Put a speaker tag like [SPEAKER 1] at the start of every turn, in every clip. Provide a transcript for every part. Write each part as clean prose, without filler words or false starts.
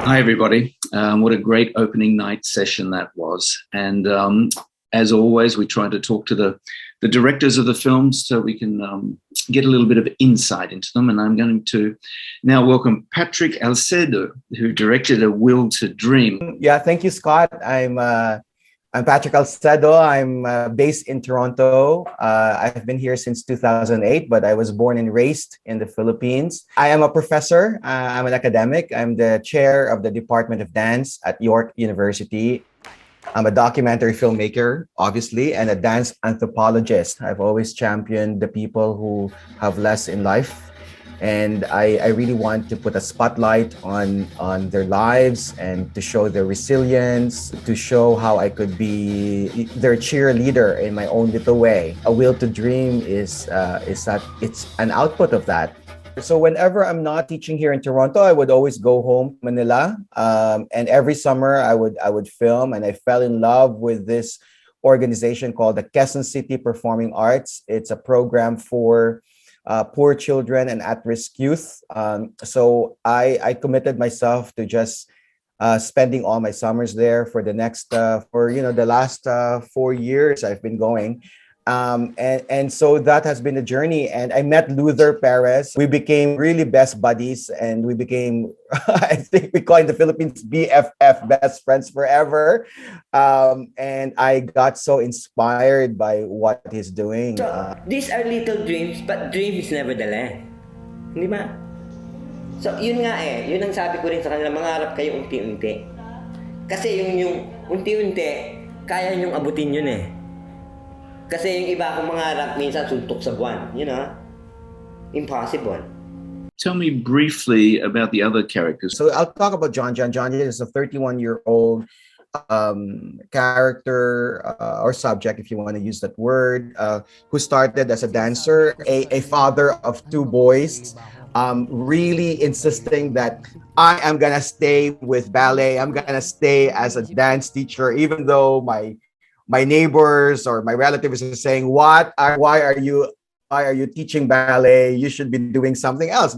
[SPEAKER 1] Hi, everybody. What a great opening night session that was. And as always, we try to talk to the directors of the films so we can get a little bit of insight into them. And I'm going to now welcome Patrick Alcedo, who directed A Will to Dream.
[SPEAKER 2] Yeah, thank you, Scott. I'm Patrick Alcedo. I'm based in Toronto. I've been here since 2008, but I was born and raised in the Philippines. I am a professor. I'm an academic. I'm the chair of the Department of Dance at York University. I'm a documentary filmmaker, obviously, and a dance anthropologist. I've always championed the people who have less in life. And I really want to put a spotlight on their lives and to show their resilience, to show how I could be their cheerleader in my own little way. A Will to Dream is that it's an output of that. So whenever I'm not teaching here in Toronto, I would always go home to Manila. And every summer I would film, and I fell in love with this organization called the Quezon City Performing Arts. It's a program for poor children and at-risk youth. So I committed myself to just spending all my summers there for the next the last 4 years I've been going. And so that has been a journey. And I met Luther Perez. We became really best buddies, and we became, I think we call in the Philippines BFF, best friends forever. And I got so inspired by what he's doing.
[SPEAKER 3] So, these are little dreams, but dreams nevertheless. Hindi ba? So, yun nga yun ang sabi ko rin sa kanila, mangarap kayo unti-unti. Kasi yung unti-unti, kaya nyong abutin yun Kasi yung iba akong mangarap, minsan suntok sa buwan, impossible.
[SPEAKER 1] Tell me briefly about the other characters.
[SPEAKER 2] So I'll talk about John. John is a 31-year-old character or subject, if you want to use that word, who started as a dancer, a father of 2 boys, really insisting that I am going to stay with ballet. I'm going to stay as a dance teacher, even though my neighbors or my relatives are saying, why are you teaching ballet? You should be doing something else.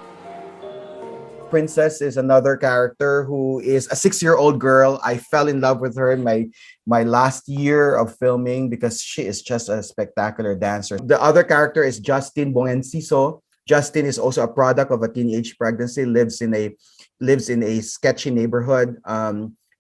[SPEAKER 2] Princess is another character who is a 6-year-old girl. I fell in love with her in my last year of filming because she is just a spectacular dancer. The other character is Justin Bongenciso. Justin is also a product of a teenage pregnancy, lives in a sketchy neighborhood.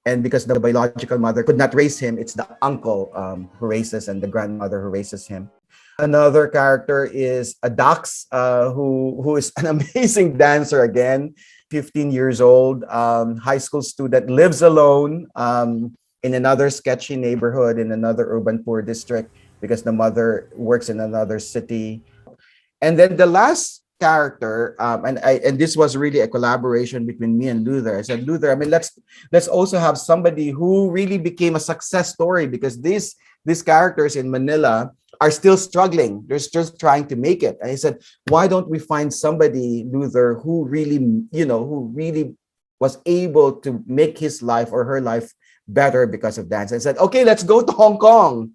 [SPEAKER 2] And because the biological mother could not raise him, it's the uncle who raises and the grandmother who raises him. Another character is a Dax, who is an amazing dancer again, 15 years old, high school student, lives alone in another sketchy neighborhood in another urban poor district because the mother works in another city. And then the last character, and this was really a collaboration between me and Luther. I said, Luther, I mean, let's also have somebody who really became a success story, because these characters in Manila are still struggling. They're just trying to make it. And I said, why don't we find somebody, Luther, who really was able to make his life or her life better because of dance? I said, okay, let's go to Hong Kong.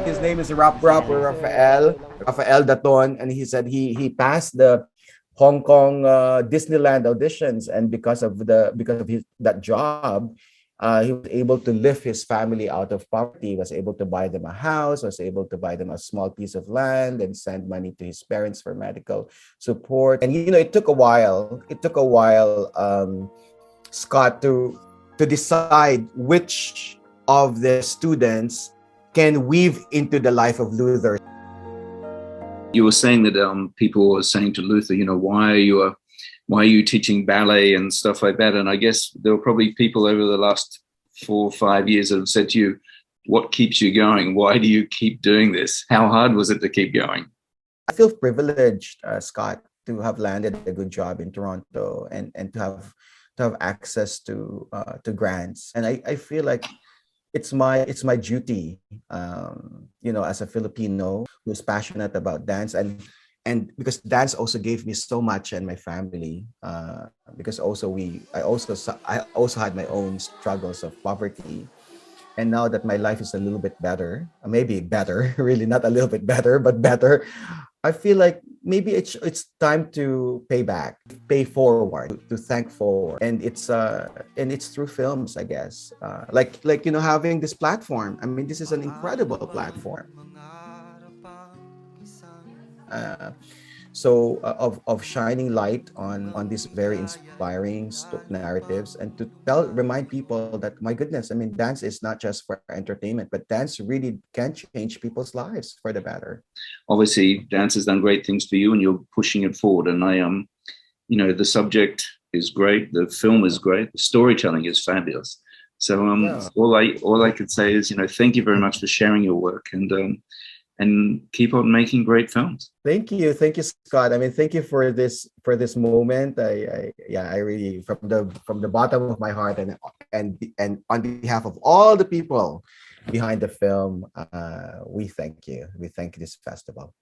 [SPEAKER 2] His name is Rafael Daton, and he said he passed the Hong Kong Disneyland auditions, and because of that job, he was able to lift his family out of poverty. He was able to buy them a house, was able to buy them a small piece of land, and send money to his parents for medical support. And it took a while. Scott, to decide which of the students can weave into the life of Luther.
[SPEAKER 1] You were saying that people were saying to Luther, why are you teaching ballet and stuff like that? And I guess there were probably people over the last 4 or 5 years that have said to you, what keeps you going? Why do you keep doing this? How hard was it to keep going?
[SPEAKER 2] I feel privileged, Scott, to have landed a good job in Toronto and to have access to grants. And I feel like it's my duty, as a Filipino who's passionate about dance, and because dance also gave me so much, and my family, because I also had my own struggles of poverty, and now that my life is a little bit better, maybe better, really not a little bit better, but better, I feel like maybe it's time to pay back, pay forward, to thank forward, and it's through films, I guess. Like having this platform. I mean, this is an incredible platform. Uh, of shining light on these very inspiring narratives, and to remind people that, my goodness, I mean, dance is not just for entertainment, but dance really can change people's lives for the better.
[SPEAKER 1] Obviously, dance has done great things for you, and you're pushing it forward. And the subject is great, the film is great, the storytelling is fabulous. So
[SPEAKER 2] Yeah.
[SPEAKER 1] all I could say is, thank you very much for sharing your work, and keep on making great films.
[SPEAKER 2] Thank you, Scott. I mean, thank you for this moment. I really, from the bottom of my heart, and on behalf of all the people behind the film, we thank you. We thank this festival.